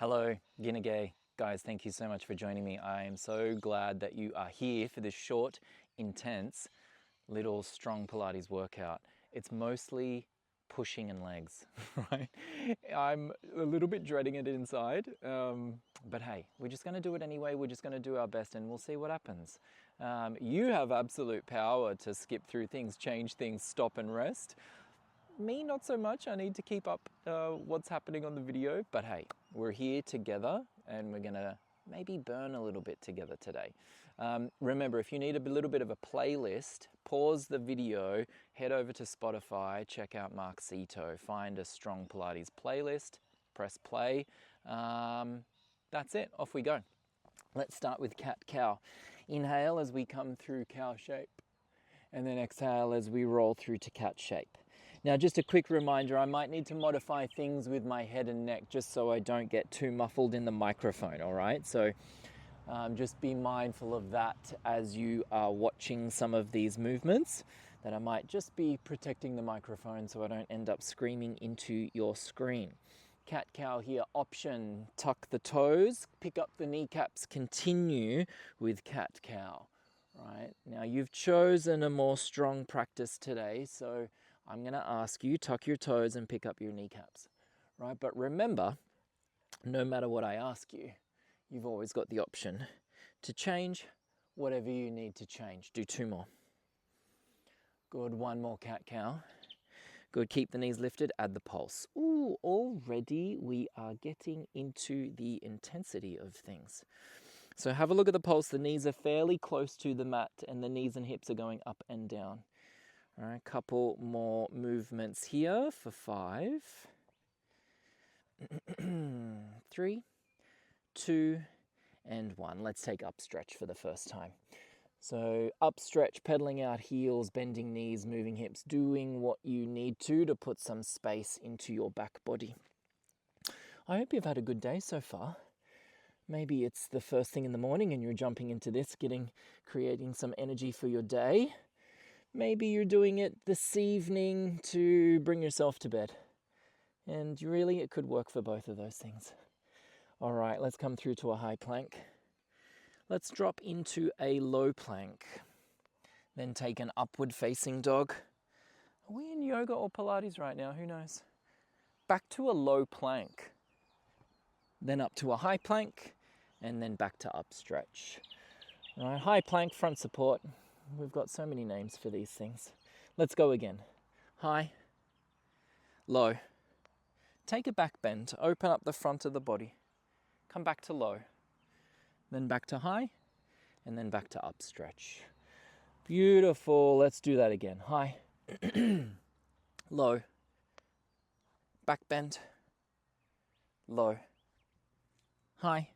Hello, Ginagay. Guys, thank you so much for joining me. I am so glad that you are here for this short, intense, little Strong Pilates workout. It's mostly pushing and legs, right? I'm a little bit dreading it inside, but hey, we're just gonna do it anyway. We're just gonna do our best and we'll see what happens. You have absolute power to skip through things, change things, stop and rest. Me, not so much. I need to keep up what's happening on the video, but hey, we're here together and we're gonna maybe burn a little bit together today. Remember, if you need a little bit of a playlist, pause the video, head over to Spotify, check out Mark Seeto, find a Strong Pilates playlist, press play. That's it, off we go. Let's start with cat-cow. Inhale as we come through cow shape, and then exhale as we roll through to cat shape. Now, just a quick reminder, I might need to modify things with my head and neck just so I don't get too muffled in the microphone, all right? So just be mindful of that as you are watching some of these movements, that I might just be protecting the microphone so I don't end up screaming into your screen. Cat-cow here, option, tuck the toes, pick up the kneecaps, continue with cat-cow. Right, now you've chosen a more strong practice today, so I'm going to ask you, tuck your toes and pick up your kneecaps. Right, but remember, no matter what I ask you, you've always got the option to change whatever you need to change. Do two more. Good, one more cat-cow. Good, keep the knees lifted, add the pulse. Ooh, already we are getting into the intensity of things. So have a look at the pulse. The knees are fairly close to the mat and the knees and hips are going up and down. All right, couple more movements here for 5. 3, 2, and 1. Let's take up stretch for the first time. So up stretch, pedaling out heels, bending knees, moving hips, doing what you need to put some space into your back body. I hope you've had a good day so far. Maybe it's the first thing in the morning and you're jumping into this, creating some energy for your day. Maybe you're doing it this evening to bring yourself to bed. And really, it could work for both of those things. All right, let's come through to a high plank. Let's drop into a low plank. Then take an upward facing dog. Are we in yoga or Pilates right now? Who knows? Back to a low plank. Then up to a high plank. And then back to up stretch. All right, high plank, front support. We've got so many names for these things. Let's go again. High, low. Take a back bend, open up the front of the body. Come back to low. Then back to high, and then back to up stretch. Beautiful, let's do that again. High, low, back bend, low, high,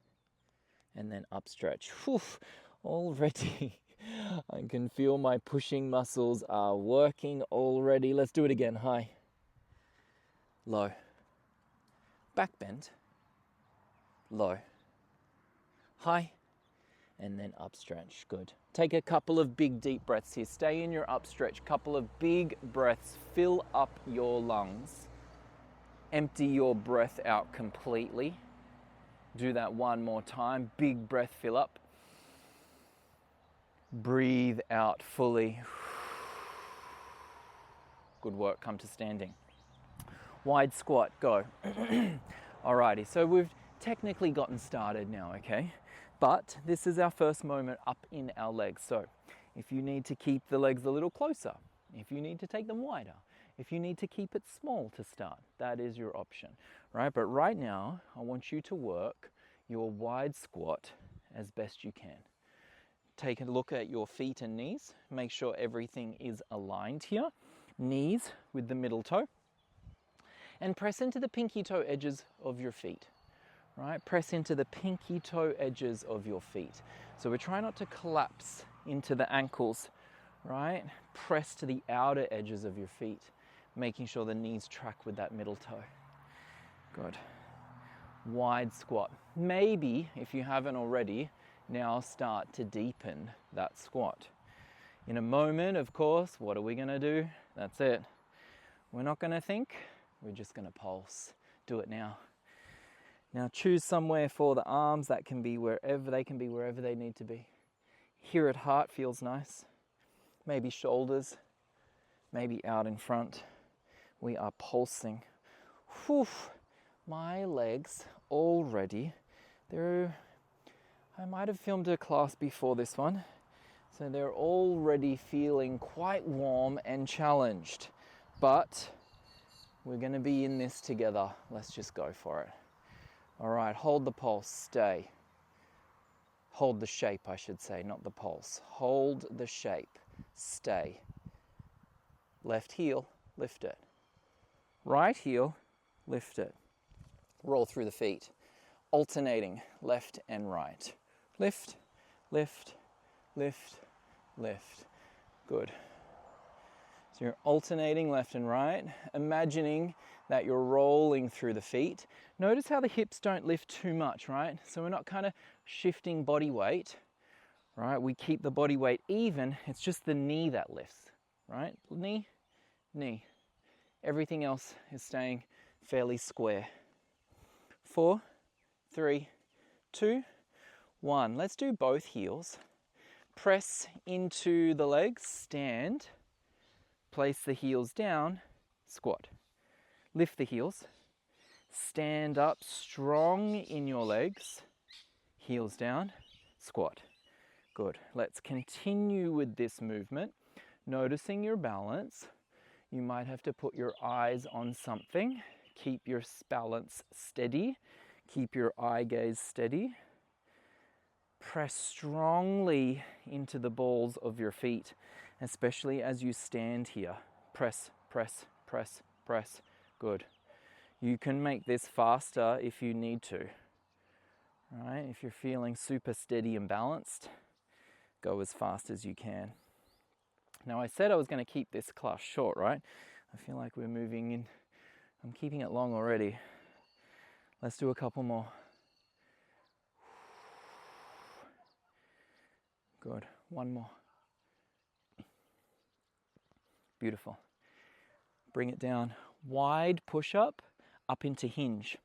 and then up stretch. Whew, already I can feel my pushing muscles are working already. Let's do it again. High, low, back bend, low, high, and then up stretch. Good. Take a couple of big deep breaths here. Stay in your up stretch. Couple of big breaths. Fill up your lungs. Empty your breath out completely. Do that one more time. Big breath, fill up. Breathe out fully. Good work. Come to standing. Wide squat. Go. Alrighty, so we've technically gotten started now, okay? But this is our first moment up in our legs. So if you need to keep the legs a little closer, if you need to take them wider, if you need to keep it small to start, that is your option, right? But right now, I want you to work your wide squat as best you can. Take a look at your feet and knees. Make sure everything is aligned here. Knees with the middle toe. And press into the pinky toe edges of your feet. Right, press into the pinky toe edges of your feet. So we're trying not to collapse into the ankles, right? Press to the outer edges of your feet, making sure the knees track with that middle toe. Good. Wide squat. Maybe, if you haven't already, now start to deepen that squat. In a moment, of course, what are we going to do? That's it. We're not going to think, we're just going to pulse. Do it now. Now choose somewhere for the arms. That can be wherever they need to be. Here at heart feels nice. Maybe shoulders, maybe out in front. We are pulsing. Whew. My legs already, I might have filmed a class before this one, so they're already feeling quite warm and challenged. But we're going to be in this together. Let's just go for it. All right, hold the pulse, stay. Hold the shape, I should say, not the pulse. Hold the shape, stay. Left heel, lift it. Right heel, lift it. Roll through the feet, alternating left and right. Lift, lift, lift, lift. Good. So you're alternating left and right, imagining that you're rolling through the feet. Notice how the hips don't lift too much, right? So we're not kind of shifting body weight, right? We keep the body weight even. It's just the knee that lifts, right? Knee, knee. Everything else is staying fairly square. 4, 3, 2, 1. Let's do both heels. Press into the legs, stand. Place the heels down, squat. Lift the heels. Stand up strong in your legs. Heels down, squat. Good. Let's continue with this movement. Noticing your balance. You might have to put your eyes on something. Keep your balance steady. Keep your eye gaze steady. Press strongly into the balls of your feet, especially as you stand here. Press, press, press, press. Good. You can make this faster if you need to. All right? If you're feeling super steady and balanced, go as fast as you can. Now I said I was going to keep this class short, right? I feel like we're moving in. I'm keeping it long already. Let's do a couple more. Good. One more. Beautiful. Bring it down. Wide push-up, up into hinge.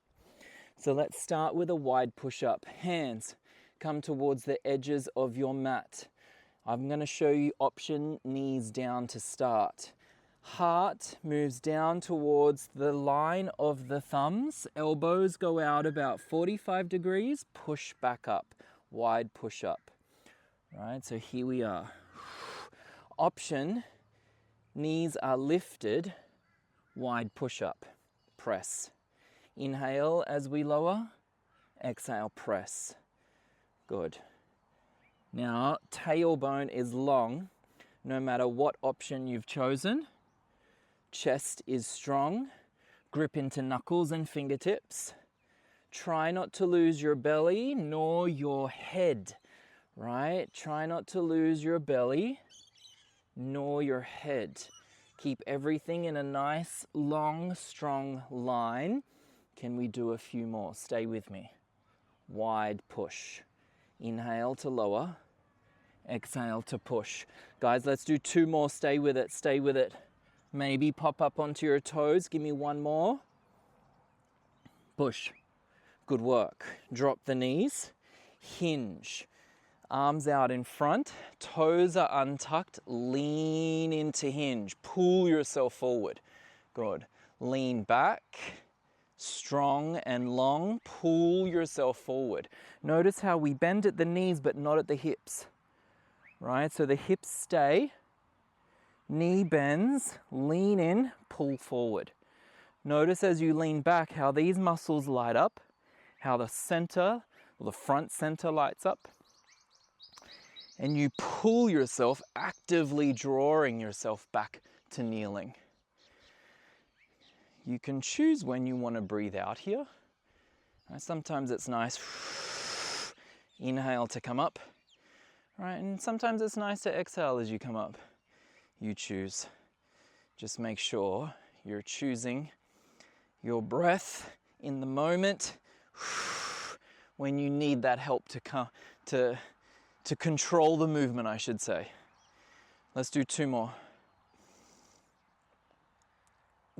So let's start with a wide push-up. Hands come towards the edges of your mat. I'm going to show you option knees down to start. Heart moves down towards the line of the thumbs. Elbows go out about 45 degrees. Push back up. Wide push-up. Right, so here we are. Option, knees are lifted, wide push-up, press. Inhale as we lower, exhale, press. Good. Now, tailbone is long, no matter what option you've chosen. Chest is strong, grip into knuckles and fingertips. Try not to lose your belly nor your head. Right? Try not to lose your belly nor your head. Keep everything in a nice, long, strong line. Can we do a few more? Stay with me. Wide push. Inhale to lower. Exhale to push. Guys, let's do 2 more. Stay with it. Stay with it. Maybe pop up onto your toes. Give me 1 more. Push. Good work. Drop the knees. Hinge. Arms out in front, toes are untucked, lean into hinge, pull yourself forward. Good. Lean back, strong and long, pull yourself forward. Notice how we bend at the knees but not at the hips, right? So the hips stay, knee bends, lean in, pull forward. Notice as you lean back how these muscles light up, how the center, or the front center lights up. And you pull yourself, actively drawing yourself back to kneeling. You can choose when you want to breathe out here. Sometimes it's nice, inhale to come up, right? And sometimes it's nice to exhale as you come up. You choose. Just make sure you're choosing your breath in the moment when you need that help to come to control the movement, I should say. Let's do 2 more.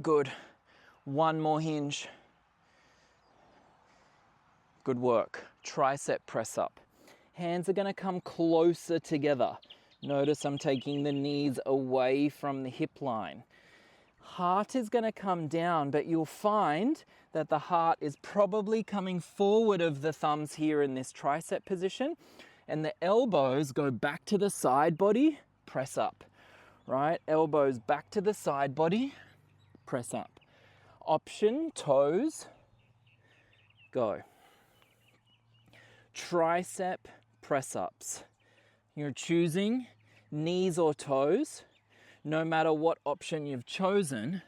Good. 1 more hinge. Good work. Tricep press up. Hands are going to come closer together. Notice I'm taking the knees away from the hip line. Heart is going to come down, but you'll find that the heart is probably coming forward of the thumbs here in this tricep position, and the elbows go back to the side body, press up, right? Elbows back to the side body, press up. Option, toes, go. Tricep press ups. You're choosing knees or toes. No matter what option you've chosen,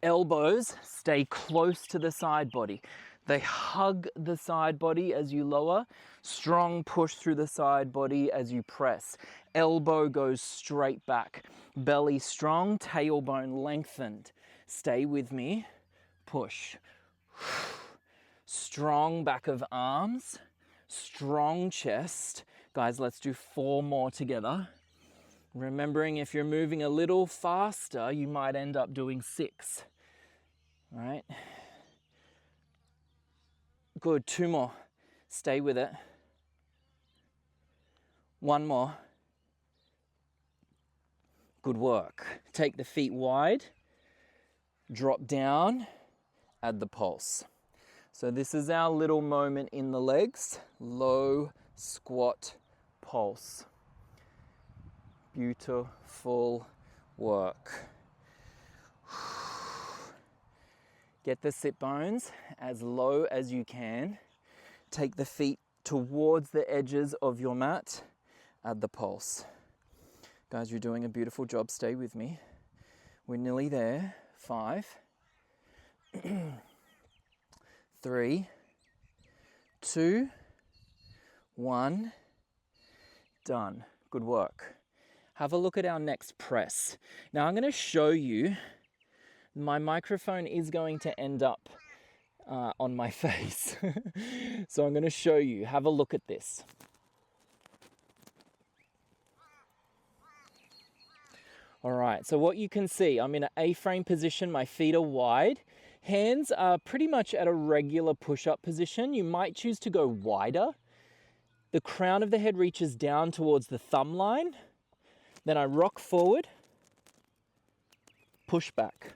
elbows stay close to the side body. They hug the side body as you lower. Strong push through the side body as you press. Elbow goes straight back. Belly strong, tailbone lengthened. Stay with me. Push. Strong back of arms. Strong chest. Guys, let's do 4 more together. Remembering if you're moving a little faster, you might end up doing 6. All right. Good, 2 more. Stay with it. 1 more. Good work. Take the feet wide. Drop down. Add the pulse. So this is our little moment in the legs. Low squat pulse. Beautiful work. Get the sit bones as low as you can. Take the feet towards the edges of your mat. Add the pulse. Guys, you're doing a beautiful job. Stay with me. We're nearly there. 5, 3, 2, 1. Done. Good work. Have a look at our next press. Now I'm going to show you, my microphone is going to end up on my face. So I'm going to show you. Have a look at this. All right, so what you can see, I'm in an A-frame position, my feet are wide. Hands are pretty much at a regular push-up position. You might choose to go wider. The crown of the head reaches down towards the thumb line. Then I rock forward, push back,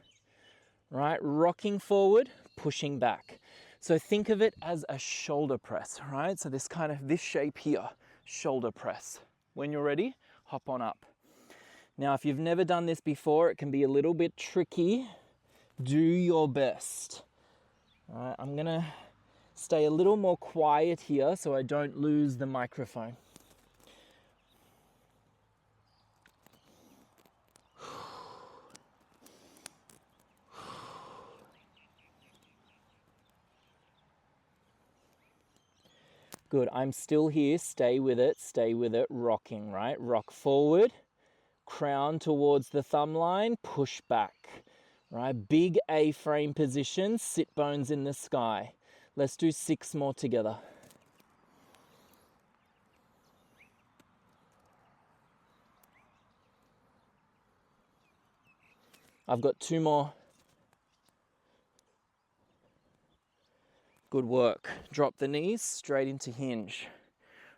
right? Rocking forward, pushing back. So think of it as a shoulder press, right? So this shape here, shoulder press. When you're ready, hop on up. Now, if you've never done this before, it can be a little bit tricky. Do your best. All right, I'm gonna stay a little more quiet here so I don't lose the microphone. Good, I'm still here, stay with it, rocking, right? Rock forward, crown towards the thumb line, push back, right? Big A-frame position, sit bones in the sky. Let's do 6 more together. I've got 2 more. Good work. Drop the knees straight into hinge.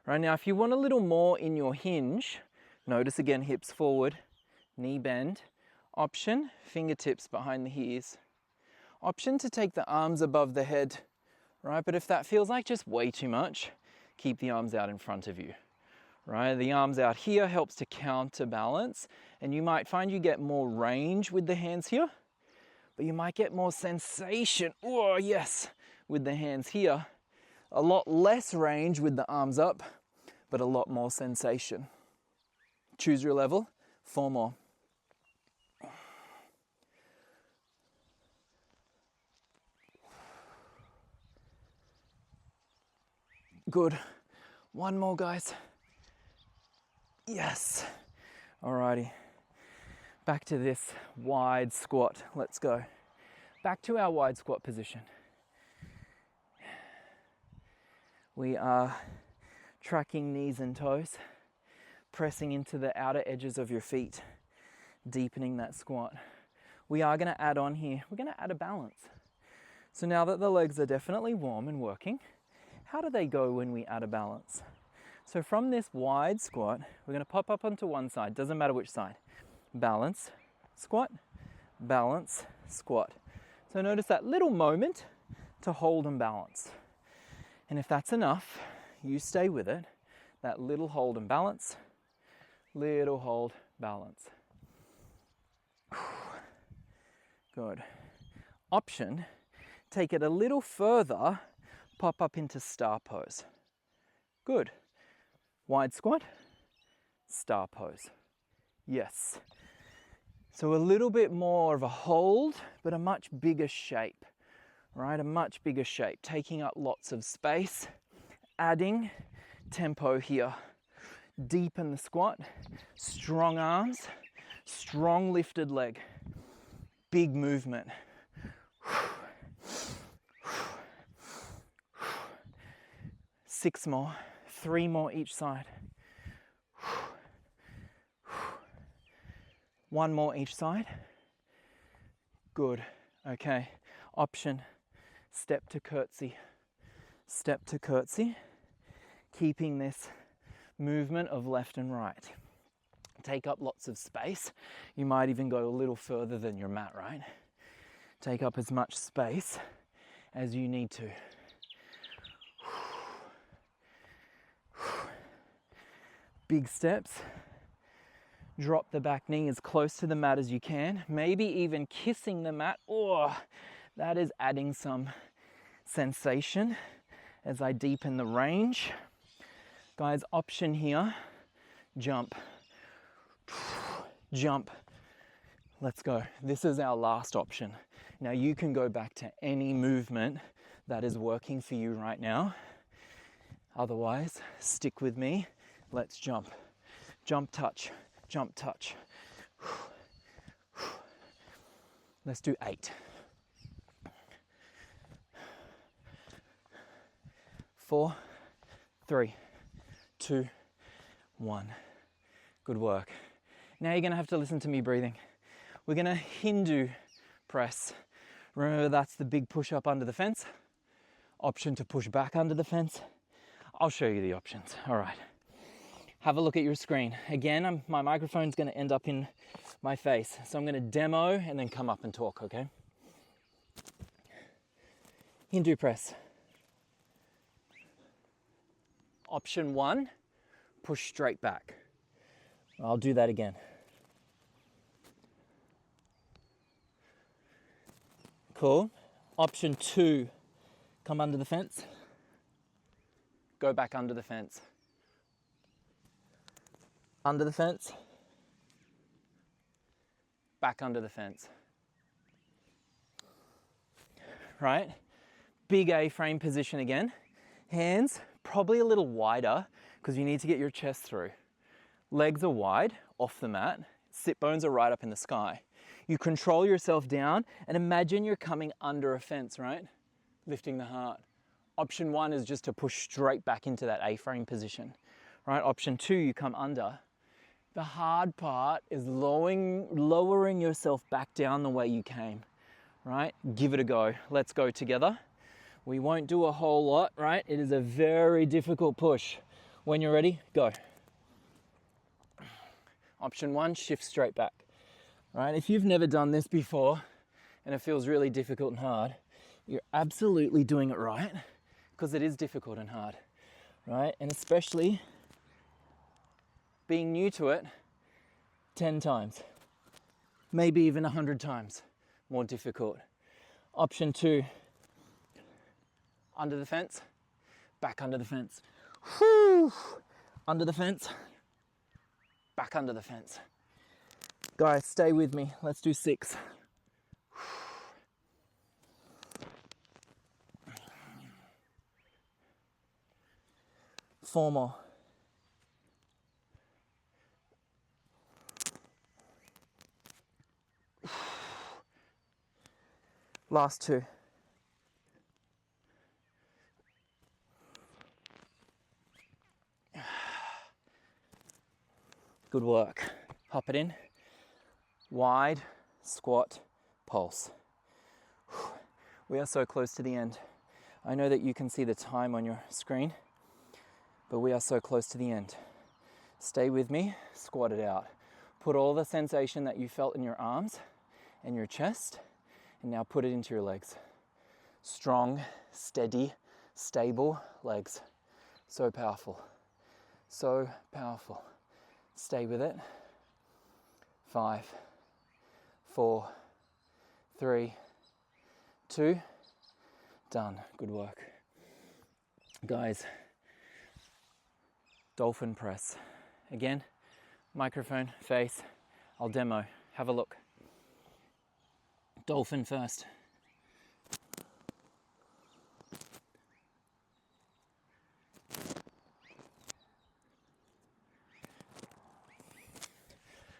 Right now, if you want a little more in your hinge, notice again, hips forward, knee bend. Option, fingertips behind the ears. Option to take the arms above the head, right? But if that feels like just way too much, keep the arms out in front of you, right? The arms out here helps to counterbalance, and you might find you get more range with the hands here, but you might get more sensation, oh yes, with the hands here. A lot less range with the arms up, but a lot more sensation. Choose your level. 4 more. Good. 1 more, guys. Yes. Alrighty. Back to this wide squat. Let's go. Back to our wide squat position. We are tracking knees and toes, pressing into the outer edges of your feet, deepening that squat. We are going to add on here, we're going to add a balance. So now that the legs are definitely warm and working, how do they go when we add a balance? So from this wide squat, we're going to pop up onto one side, doesn't matter which side. Balance, squat, balance, squat. So notice that little moment to hold and balance. And if that's enough, you stay with it. That little hold and balance, little hold, balance. Good. Option, take it a little further, pop up into star pose. Good. Wide squat, star pose. Yes. So a little bit more of a hold, but a much bigger shape, right? A much bigger shape, taking up lots of space, adding tempo here. Deepen the squat, strong arms, strong lifted leg, big movement. 6 more, 3 more each side. 1 more each side. Good. Okay. Option, step to curtsy. Step to curtsy. Keeping this movement of left and right. Take up lots of space. You might even go a little further than your mat, right? Take up as much space as you need to. Big steps. Drop the back knee as close to the mat as you can. Maybe even kissing the mat. Oh, that is adding some sensation as I deepen the range. Guys, option here, jump, jump. Let's go. This is our last option. Now you can go back to any movement that is working for you right now. Otherwise, stick with me. Let's jump. Jump, touch, jump, touch. Let's do 8. 4, 3, 2, 1. Good work. Now you're going to have to listen to me breathing. We're going to Hindu press. Remember, that's the big push up under the fence. Option to push back under the fence. I'll show you the options. All right. Have a look at your screen. Again, my microphone's going to end up in my face. So I'm going to demo and then come up and talk, okay? Hindu press. Option 1, push straight back. I'll do that again. Cool. Option 2, come under the fence. Go back under the fence. Under the fence. Back under the fence. Right? Big A-frame position again. Hands probably a little wider because you need to get your chest through. Legs are wide off the mat. Sit bones are right up in the sky. You control yourself down and imagine you're coming under a fence, right? Lifting the heart. Option 1 is just to push straight back into that A-frame position, right? Option 2, you come under. The hard part is lowering yourself back down the way you came, right? Give it a go. Let's go together. We won't do a whole lot, right? It is a very difficult push. When you're ready, go. Option 1, shift straight back, right? If you've never done this before and it feels really difficult and hard, you're absolutely doing it right because it is difficult and hard, right? And especially being new to it 10 times, maybe even 100 times more difficult. Option 2, under the fence, back under the fence. Whew. Under the fence, back under the fence. Guys, stay with me. Let's do 6. 4 more. Last 2. Good work. Hop it in. Wide, squat, pulse. We are so close to the end. I know that you can see the time on your screen, but we are so close to the end. Stay with me, squat it out. Put all the sensation that you felt in your arms and your chest, and now put it into your legs. Strong, steady, stable legs. So powerful. So powerful. Stay with it. 5, 4, 3, 2, done. Good work. Guys, dolphin press. Again, microphone, face. I'll demo. Have a look. Dolphin first.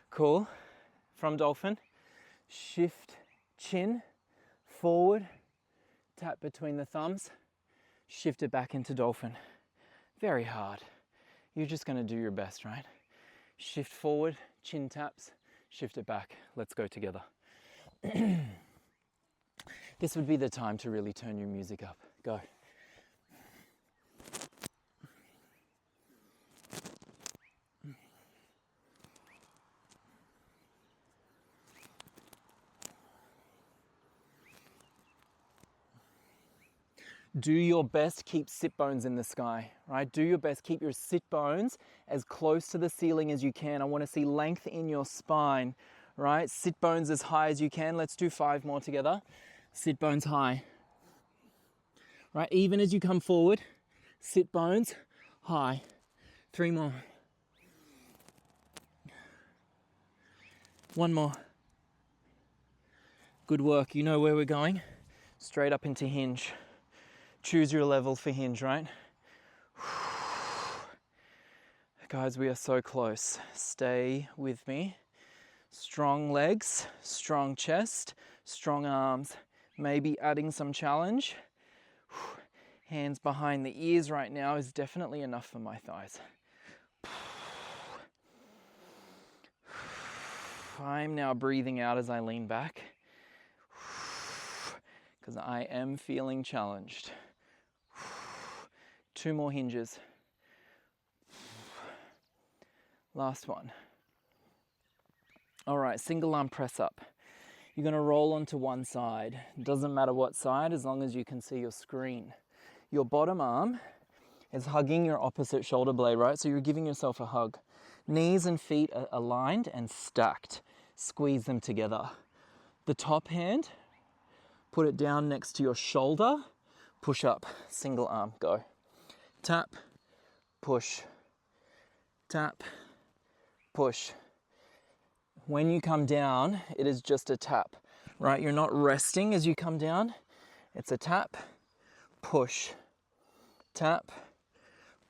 Cool. From dolphin, shift chin forward, tap between the thumbs, shift it back into dolphin. Very hard. You're just going to do your best, right? Shift forward, chin taps, shift it back. Let's go together. This would be the time to really turn your music up. Go. Do your best, keep sit bones in the sky, right? Do your best, keep your sit bones as close to the ceiling as you can. I want to see length in your spine, right? Sit bones as high as you can. Let's do 5 more together. Sit bones high, right? Even as you come forward, sit bones high. 3 more. 1 more. Good work. You know where we're going? Straight up into hinge. Choose your level for hinge, right? Guys, we are so close. Stay with me. Strong legs, strong chest, strong arms. Maybe adding some challenge. Hands behind the ears right now is definitely enough for my thighs. I'm now breathing out as I lean back because I am feeling challenged. 2 more hinges. Last one. All right, single arm press up. You're going to roll onto one side. Doesn't matter what side, as long as you can see your screen. Your bottom arm is hugging your opposite shoulder blade, right? So you're giving yourself a hug. Knees and feet are aligned and stacked. Squeeze them together. The top hand, put it down next to your shoulder. Push up, single arm, go. Tap, push, tap, push. When you come down, it is just a tap, right? You're not resting as you come down. It's a tap, push, tap,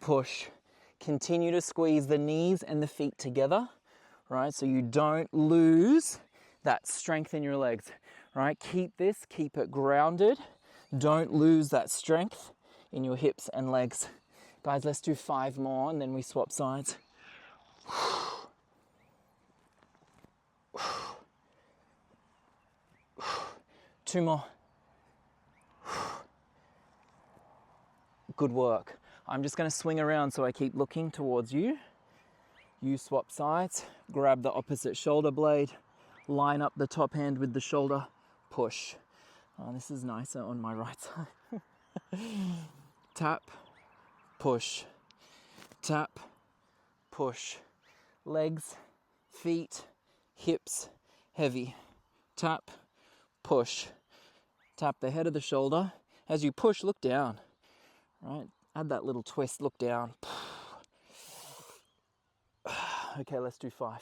push. Continue to squeeze the knees and the feet together, right? So you don't lose that strength in your legs, right? Keep this, keep it grounded. Don't lose that strength in your hips and legs. Guys, let's do 5 more and then we swap sides. 2 more. Good work. I'm just going to swing around so I keep looking towards you. You swap sides, grab the opposite shoulder blade, line up the top hand with the shoulder, push. Oh, this is nicer on my right side. Tap, push, tap, push. Legs, feet, hips, heavy. Tap, push. Tap the head of the shoulder. As you push, look down, right? Add that little twist, look down. Okay, let's do 5.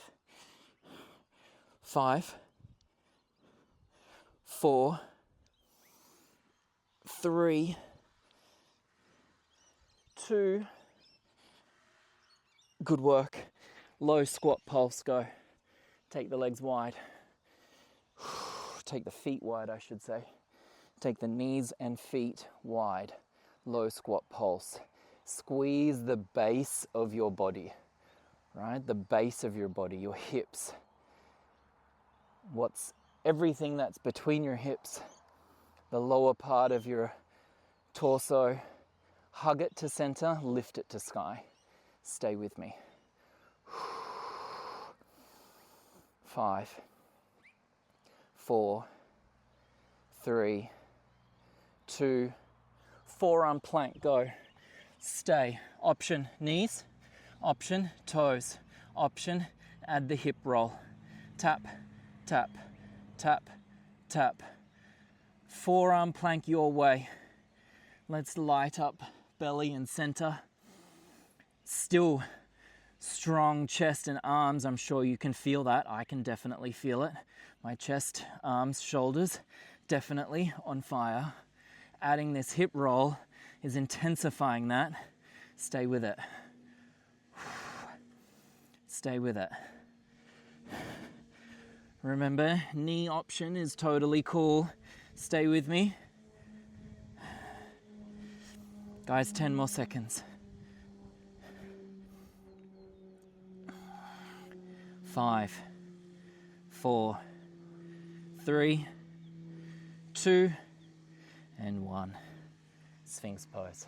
5, 4, 3, 2. Good work. Low squat pulse, go. Take the legs wide. Take the feet wide, I should say. Take the knees and feet wide. Low squat pulse. Squeeze the base of your body, right? The base of your body, your hips. Everything that's between your hips, the lower part of your torso, hug it to center, lift it to sky. Stay with me. 5, 4, 3, 2, forearm plank, go. Stay. Option knees, option toes, option add the hip roll. Tap, tap, tap, tap. Forearm plank your way. Let's light up belly and center. Still strong chest and arms. I'm sure you can feel that. I can definitely feel it. My chest, arms, shoulders, definitely on fire. Adding this hip roll is intensifying that. Stay with it. Stay with it. Remember, knee option is totally cool. Stay with me. Guys, 10 more seconds. 5, 4, 3, 2, and 1. Sphinx pose.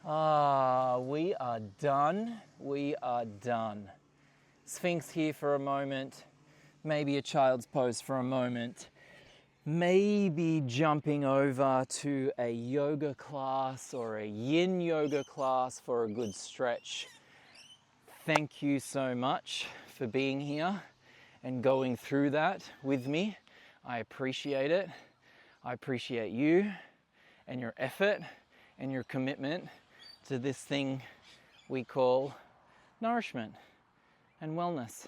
We are done. We are done. Sphinx here for a moment. Maybe a child's pose for a moment. Maybe jumping over to a yoga class or a yin yoga class for a good stretch. Thank you so much for being here and going through that with me. I appreciate it. I appreciate you and your effort and your commitment to this thing we call nourishment and wellness.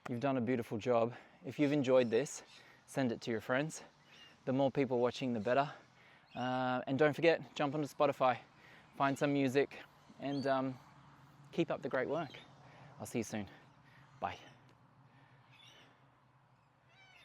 You've done a beautiful job. If you've enjoyed this, send it to your friends. The more people watching, the better. And don't forget, jump onto Spotify, find some music, and keep up the great work. I'll see you soon. Bye.